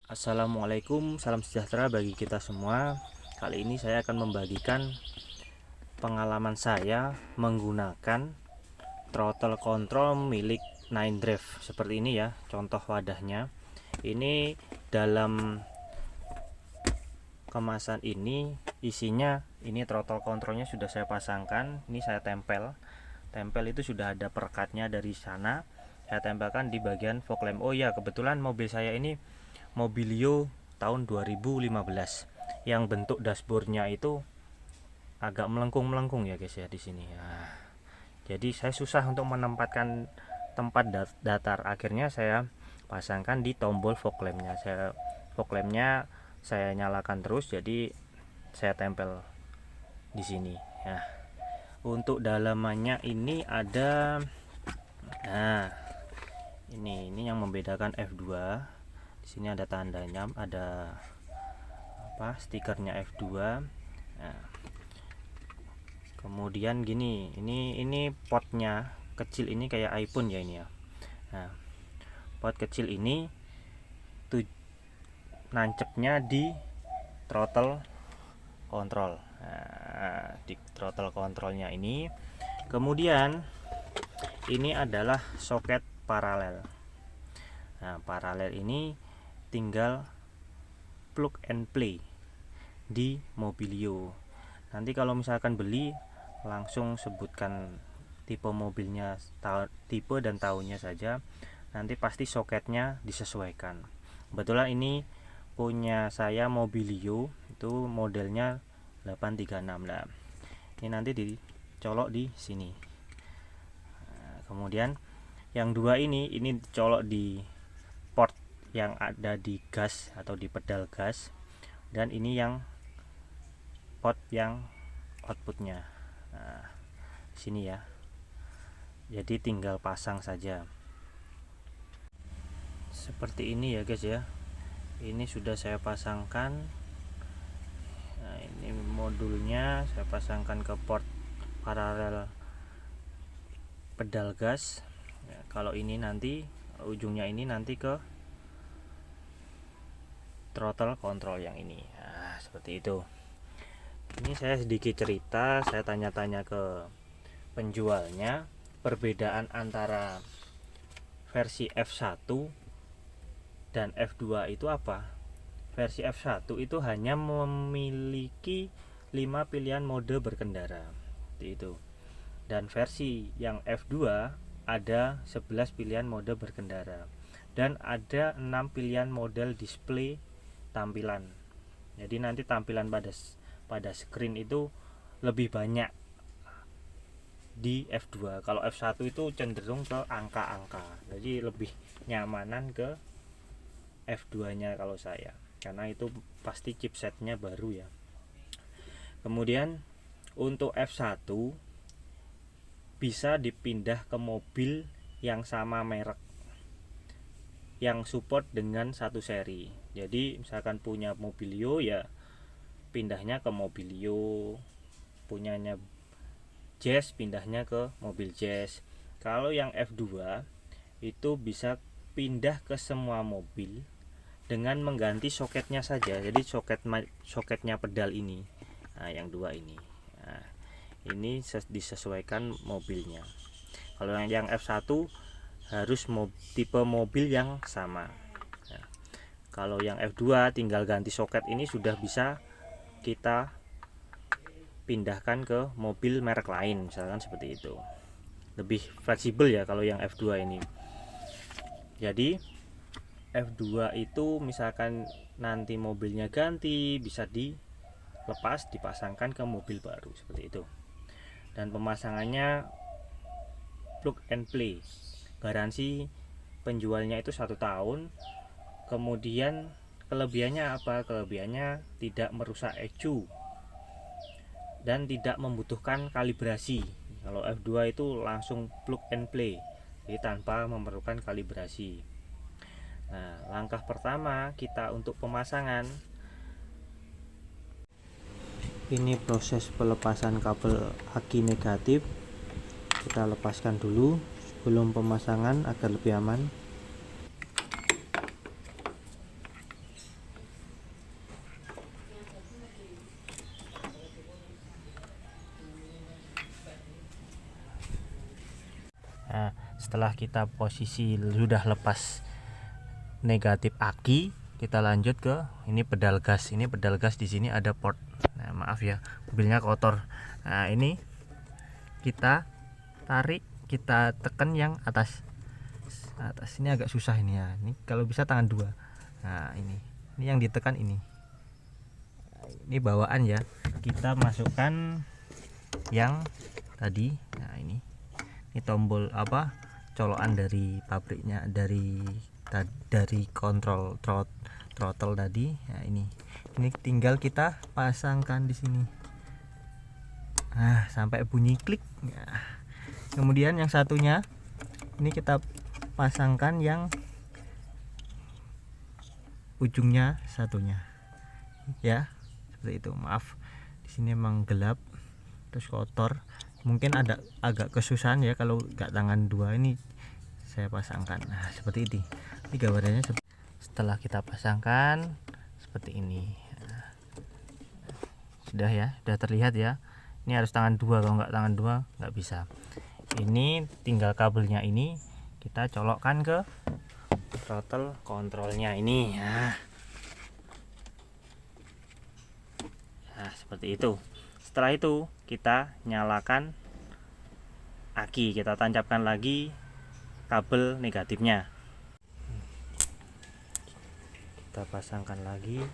Assalamualaikum, salam sejahtera bagi kita semua. Kali ini saya akan membagikan pengalaman saya menggunakan throttle control milik Nine Drive. Seperti ini ya, contoh wadahnya. Ini dalam kemasan ini isinya, ini throttle controlnya sudah saya pasangkan. Ini saya tempel. Tempel itu sudah ada perekatnya dari sana. Saya tempelkan di bagian fog lamp. Oh ya, kebetulan mobil saya ini Mobilio tahun 2015 yang bentuk dashboardnya itu agak melengkung-melengkung ya guys ya di sini. Nah, jadi saya susah untuk menempatkan tempat datar. Akhirnya saya pasangkan di tombol fog lampnya. Fog lampnya saya nyalakan terus, jadi saya tempel di sini. Nah, untuk dalamannya ini ada, nah ini yang membedakan F2. Di sini ada tandanya, ada stikernya F2. Nah, kemudian gini, ini potnya kecil, ini kayak iPhone ya ini ya. Nah, pot kecil ini tuh nancepnya di throttle control. Nah, di throttle controlnya ini. Kemudian ini adalah soket paralel. Nah, paralel ini tinggal plug and play di Mobilio. Nanti kalau misalkan beli, langsung sebutkan tipe mobilnya, tipe dan tahunnya saja. Nanti pasti soketnya disesuaikan. Kebetulan ini punya saya Mobilio, itu modelnya 836. Nah, ini nanti dicolok di sini. Nah, kemudian yang dua ini dicolok di port yang ada di gas atau di pedal gas, dan ini yang pot yang outputnya. Nah, sini ya, jadi tinggal pasang saja seperti ini ya guys ya. Ini sudah saya pasangkan. Nah, ini modulnya saya pasangkan ke port paralel pedal gas ya. Kalau ini nanti ujungnya ini nanti ke throttle control yang ini. Nah, seperti itu. Ini saya sedikit cerita, saya tanya-tanya ke penjualnya perbedaan antara versi F1 dan F2 itu apa. Versi F1 itu hanya memiliki 5 pilihan mode berkendara itu, dan versi yang F2 ada 11 pilihan mode berkendara dan ada 6 pilihan model display tampilan. Jadi nanti tampilan pada screen itu lebih banyak di F2. Kalau F1 itu cenderung ke angka-angka, jadi lebih nyamanan ke F2 nya kalau saya, karena itu pasti chipsetnya baru ya. Kemudian untuk F1 bisa dipindah ke mobil yang sama merek, yang support dengan satu seri. Jadi misalkan punya Mobilio ya pindahnya ke Mobilio, punyanya Jazz pindahnya ke mobil Jazz. Kalau yang F2 itu bisa pindah ke semua mobil dengan mengganti soketnya saja. Jadi soketnya pedal ini, nah yang dua ini, nah, ini disesuaikan mobilnya. Kalau yang F1 harus tipe mobil yang sama. Nah, kalau yang F2 tinggal ganti soket, ini sudah bisa kita pindahkan ke mobil merek lain, misalkan seperti itu. Lebih fleksibel ya kalau yang F2 ini. Jadi F2 itu misalkan nanti mobilnya ganti, bisa dilepas, dipasangkan ke mobil baru seperti itu. Dan pemasangannya plug and play. Garansi penjualnya itu 1 tahun. Kemudian kelebihannya apa? Kelebihannya tidak merusak ECU dan tidak membutuhkan kalibrasi. Kalau F2 itu langsung plug and play, jadi tanpa memerlukan kalibrasi. Nah, langkah pertama kita untuk pemasangan, ini proses pelepasan kabel aki negatif. Kita lepaskan dulu sebelum pemasangan agar lebih aman. setelah kita posisi sudah lepas negatif aki, kita lanjut ke ini pedal gas. Ini pedal gas, di sini ada port. Nah, maaf ya, mobilnya kotor. Nah, ini kita tarik, kita tekan yang atas. Ini agak susah ini ya. Ini kalau bisa tangan dua. Nah, ini yang ditekan ini. Ini bawaan ya. Kita masukkan yang tadi. Nah, ini tombol apa? Colokan dari pabriknya, dari kontrol throttle tadi. Nah, ini tinggal kita pasangkan di sini. Nah, sampai bunyi klik. Nah, kemudian yang satunya ini kita pasangkan yang ujungnya satunya. Ya, seperti itu. Maaf, di sini emang gelap terus kotor. Mungkin ada agak kesusahan ya kalau nggak tangan dua ini saya pasangkan. Nah, seperti ini. Ini gambarnya setelah kita pasangkan seperti ini. Nah, sudah ya, sudah terlihat ya. Ini harus tangan dua, kalau nggak tangan dua nggak bisa. Ini tinggal kabelnya ini kita colokkan ke throttle kontrolnya ini. Nah, seperti itu. Setelah itu kita nyalakan aki, kita tancapkan lagi kabel negatifnya, kita pasangkan lagi.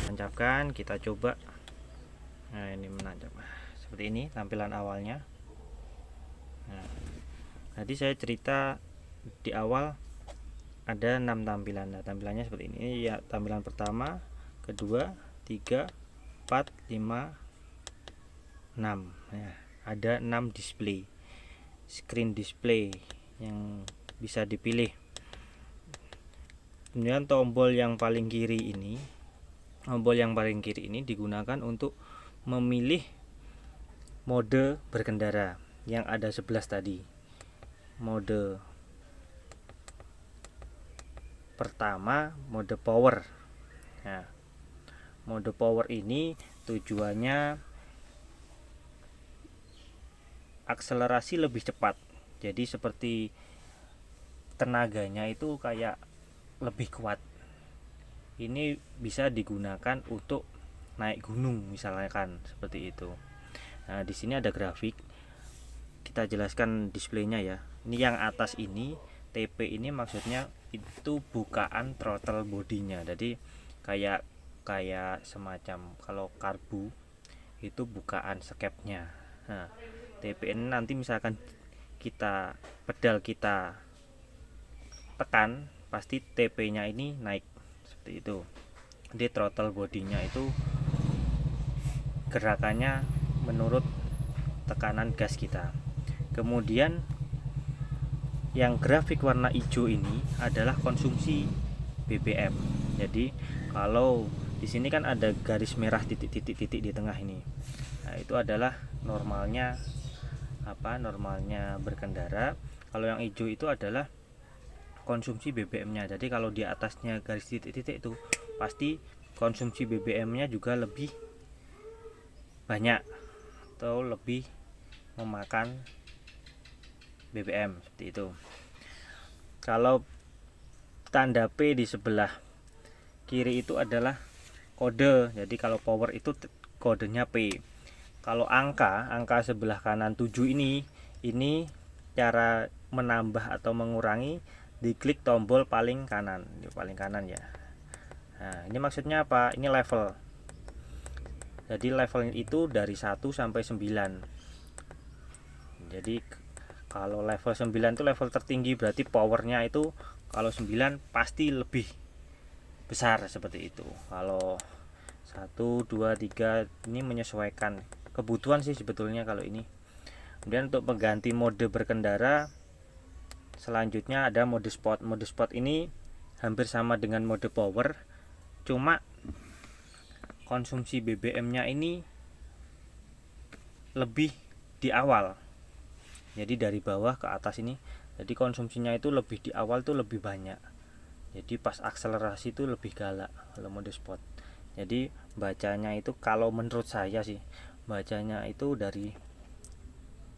Tancapkan, kita coba. Nah, ini menancap seperti ini tampilan awalnya. Nah, tadi saya cerita di awal ada 6 tampilan. Nah, tampilannya seperti ini ya. Tampilan pertama, kedua, 3, 4, 5, 6. Nah, ada 6 display, screen display yang bisa dipilih. Kemudian tombol yang paling kiri ini digunakan untuk memilih mode berkendara yang ada 11 tadi. Mode pertama, mode power. Nah, mode power ini tujuannya akselerasi lebih cepat. Jadi seperti tenaganya itu kayak lebih kuat. Ini bisa digunakan untuk naik gunung misalkan, seperti itu. Nah, di sini ada grafik. Kita jelaskan displaynya ya. Ini yang atas ini TP ini maksudnya itu bukaan throttle bodinya. Jadi kayak semacam kalau karbu itu bukaan skepnya. Nah, TP ini nanti misalkan pedal kita tekan, pasti TP-nya ini naik seperti itu. Jadi throttle bodinya itu gerakannya menurut tekanan gas kita. Kemudian yang grafik warna hijau ini adalah konsumsi BBM. Jadi kalau di sini kan ada garis merah titik-titik di tengah ini. Nah, itu adalah normalnya berkendara. Kalau yang hijau itu adalah konsumsi BBM-nya. Jadi kalau di atasnya garis titik-titik itu pasti konsumsi BBM-nya juga lebih banyak atau lebih memakan BBM, seperti itu. Kalau tanda P di sebelah kiri itu adalah kode. Jadi kalau power itu kodenya P. Kalau angka sebelah kanan 7 ini cara menambah atau mengurangi, diklik tombol paling kanan ya. Nah, ini maksudnya apa? Ini level. Jadi level itu dari 1 sampai 9. Jadi kalau level 9 itu level tertinggi, berarti powernya itu kalau 9 pasti lebih besar, seperti itu. Kalau 1, 2, 3 ini menyesuaikan kebutuhan sih sebetulnya kalau ini. Kemudian untuk mengganti mode berkendara selanjutnya ada mode sport. Mode sport ini hampir sama dengan mode power, cuma konsumsi BBM-nya ini lebih di awal. Jadi dari bawah ke atas ini, jadi konsumsinya itu lebih di awal tuh lebih banyak. Jadi pas akselerasi itu lebih galak kalau mode sport. Jadi bacanya itu kalau menurut saya sih, bacanya itu dari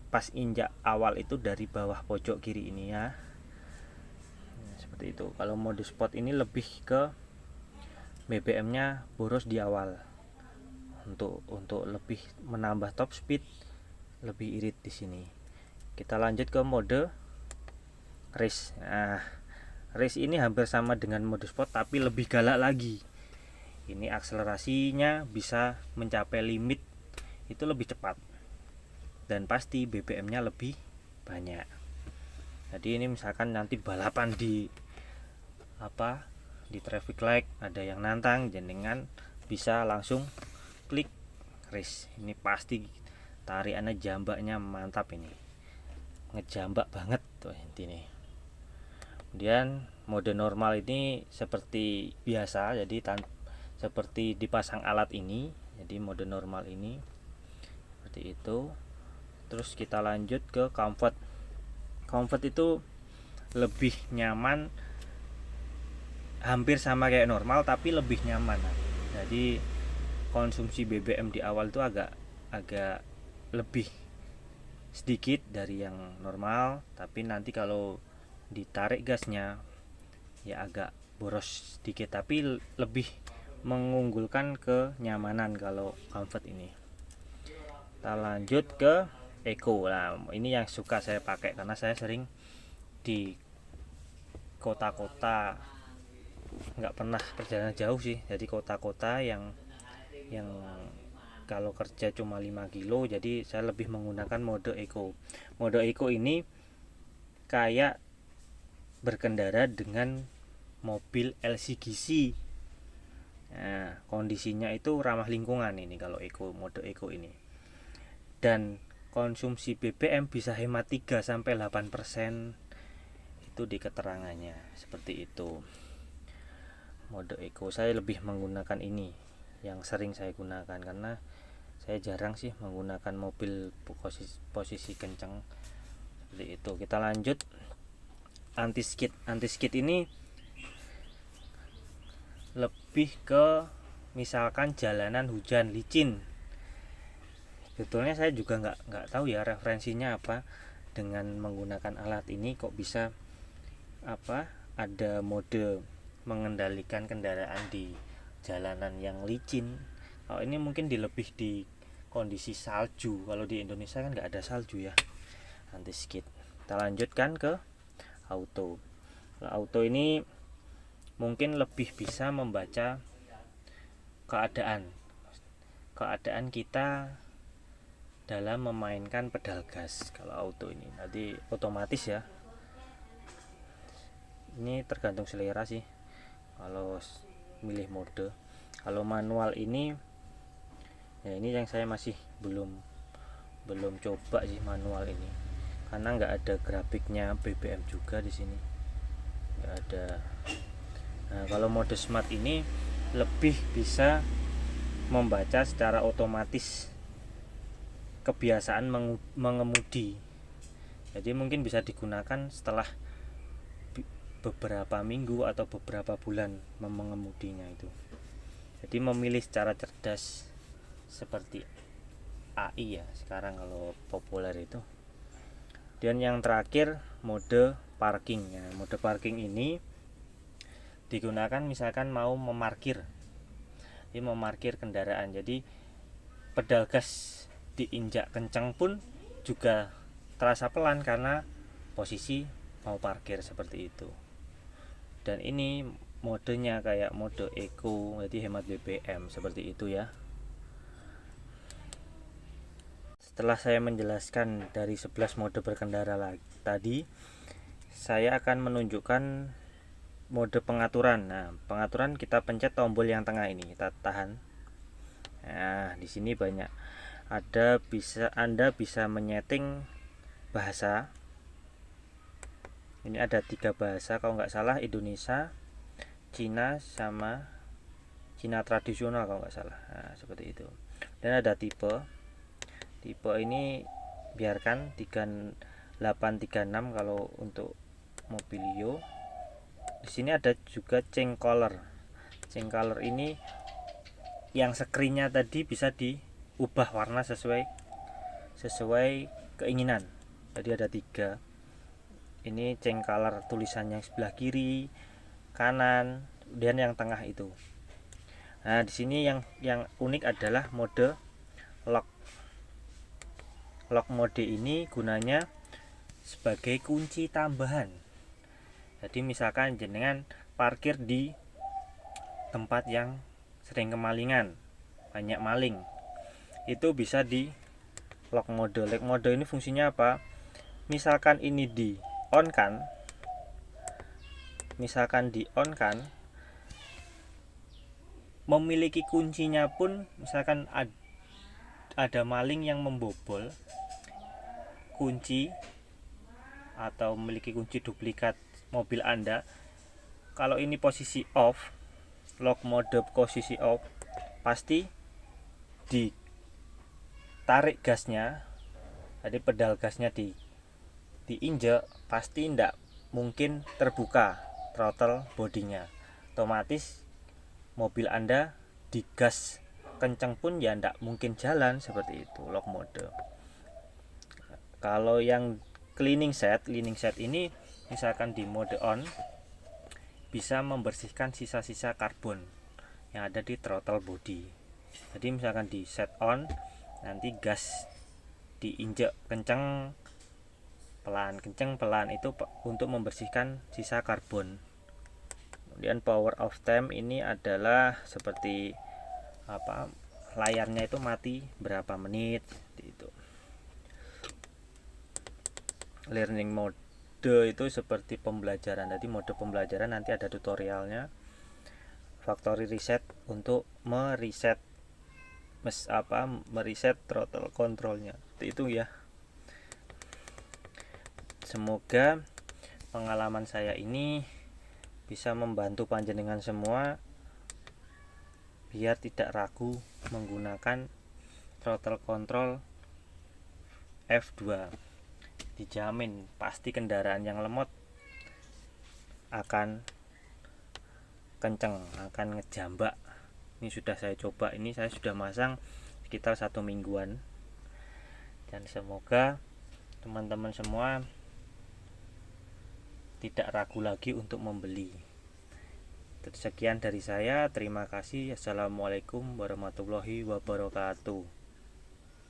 pas injak awal itu dari bawah pojok kiri ini ya. Seperti itu. Kalau mode sport ini lebih ke BBM-nya boros di awal. Untuk lebih menambah top speed, lebih irit di sini. Kita lanjut ke mode race. Nah, race ini hampir sama dengan mode sport tapi lebih galak lagi. Ini akselerasinya bisa mencapai limit itu lebih cepat. Dan pasti BBM-nya lebih banyak. Jadi ini misalkan nanti balapan di traffic light, ada yang nantang, jenengan bisa langsung klik race. Ini pasti tarikannya jambaknya mantap, ini ngejambak banget tuh intinya. Kemudian mode normal ini seperti biasa, jadi seperti dipasang alat ini. Jadi mode normal ini seperti itu. Terus kita lanjut ke comfort. Comfort itu lebih nyaman, hampir sama kayak normal tapi lebih nyaman. Jadi konsumsi BBM di awal itu agak lebih sedikit dari yang normal, tapi nanti kalau ditarik gasnya ya agak boros sedikit, tapi lebih mengunggulkan kenyamanan kalau comfort ini. Kita lanjut ke Eco. Nah, ini yang suka saya pakai karena saya sering di kota-kota, nggak pernah perjalanan jauh sih, jadi kota-kota yang kalau kerja cuma 5 kilo, jadi saya lebih menggunakan mode Eco. Mode Eco ini kayak berkendara dengan mobil LCGC. Nah, kondisinya itu ramah lingkungan ini kalau mode Eco ini. Dan konsumsi BBM bisa hemat 3-8% itu di keterangannya, seperti itu. Mode Eco saya lebih menggunakan ini, yang sering saya gunakan karena saya jarang sih menggunakan mobil posisi kencang seperti itu. Kita lanjut anti skid. Anti skid ini lebih ke misalkan jalanan hujan licin. Sebetulnya saya juga nggak tahu ya referensinya apa dengan menggunakan alat ini, kok bisa ada mode mengendalikan kendaraan di jalanan yang licin. Kalau ini mungkin lebih di kondisi salju. Kalau di Indonesia kan nggak ada salju ya. Anti skid. Kita lanjutkan ke auto. Kalau auto ini mungkin lebih bisa membaca keadaan kita dalam memainkan pedal gas. Kalau auto ini nanti otomatis ya, ini tergantung selera sih kalau milih mode. Kalau manual ini ya, ini yang saya masih belum coba sih manual ini, karena nggak ada grafiknya BBM juga di sini, nggak ada. Nah, kalau mode smart ini lebih bisa membaca secara otomatis kebiasaan mengemudi. Jadi mungkin bisa digunakan setelah beberapa minggu atau beberapa bulan mengemudinya itu. Jadi memilih secara cerdas seperti AI ya sekarang kalau populer itu. Dan yang terakhir mode parking ya. Mode parking ini digunakan misalkan mau memarkir. Ini memarkir kendaraan. Jadi pedal gas diinjak kencang pun juga terasa pelan karena posisi mau parkir seperti itu. Dan ini modenya kayak mode Eco, jadi hemat BBM seperti itu ya. Setelah saya menjelaskan dari 11 mode berkendara tadi, saya akan menunjukkan mode pengaturan. Nah, pengaturan kita pencet tombol yang tengah ini, kita tahan. Nah, di sini banyak. Anda bisa menyeting bahasa. Ini ada 3 bahasa kalau nggak salah, Indonesia, Cina, sama Cina tradisional kalau nggak salah. Nah, seperti itu. Dan ada tipe ini biarkan 3836 kalau untuk Mobilio. Di sini ada juga change color. Change color ini yang screennya tadi bisa diubah warna sesuai keinginan. Jadi ada 3. Ini change color tulisannya sebelah kiri, kanan, dan yang tengah itu. Nah, di sini yang unik adalah mode lock. Lock mode ini gunanya sebagai kunci tambahan. Jadi misalkan jenengan parkir di tempat yang sering kemalingan, banyak maling, itu bisa di lock mode. Lock mode ini fungsinya apa? Misalkan ini di on kan, memiliki kuncinya pun, misalkan ada maling yang membobol kunci atau memiliki kunci duplikat mobil Anda, kalau ini posisi off, lock mode posisi off, pasti ditarik gasnya, jadi pedal gasnya diinjek, pasti tidak mungkin terbuka throttle bodinya. Otomatis mobil Anda digas kencang pun ya tidak mungkin jalan, seperti itu lock mode. Kalau yang cleaning set ini misalkan di mode on, bisa membersihkan sisa-sisa karbon yang ada di throttle body. Jadi misalkan di set on, nanti gas diinjek kencang pelan itu untuk membersihkan sisa karbon. Kemudian power of time ini adalah seperti layarnya itu mati berapa menit, seperti itu. Learning mode itu seperti pembelajaran. Jadi mode pembelajaran nanti ada tutorialnya. Factory reset untuk mereset throttle controlnya. Itu ya. Semoga pengalaman saya ini bisa membantu panjenengan semua biar tidak ragu menggunakan throttle control F2. Dijamin pasti kendaraan yang lemot akan kenceng, akan ngejambak. Ini sudah saya coba, ini saya sudah masang sekitar 1 mingguan, dan semoga teman-teman semua tidak ragu lagi untuk membeli. Sekian dari saya, terima kasih. Assalamualaikum warahmatullahi wabarakatuh.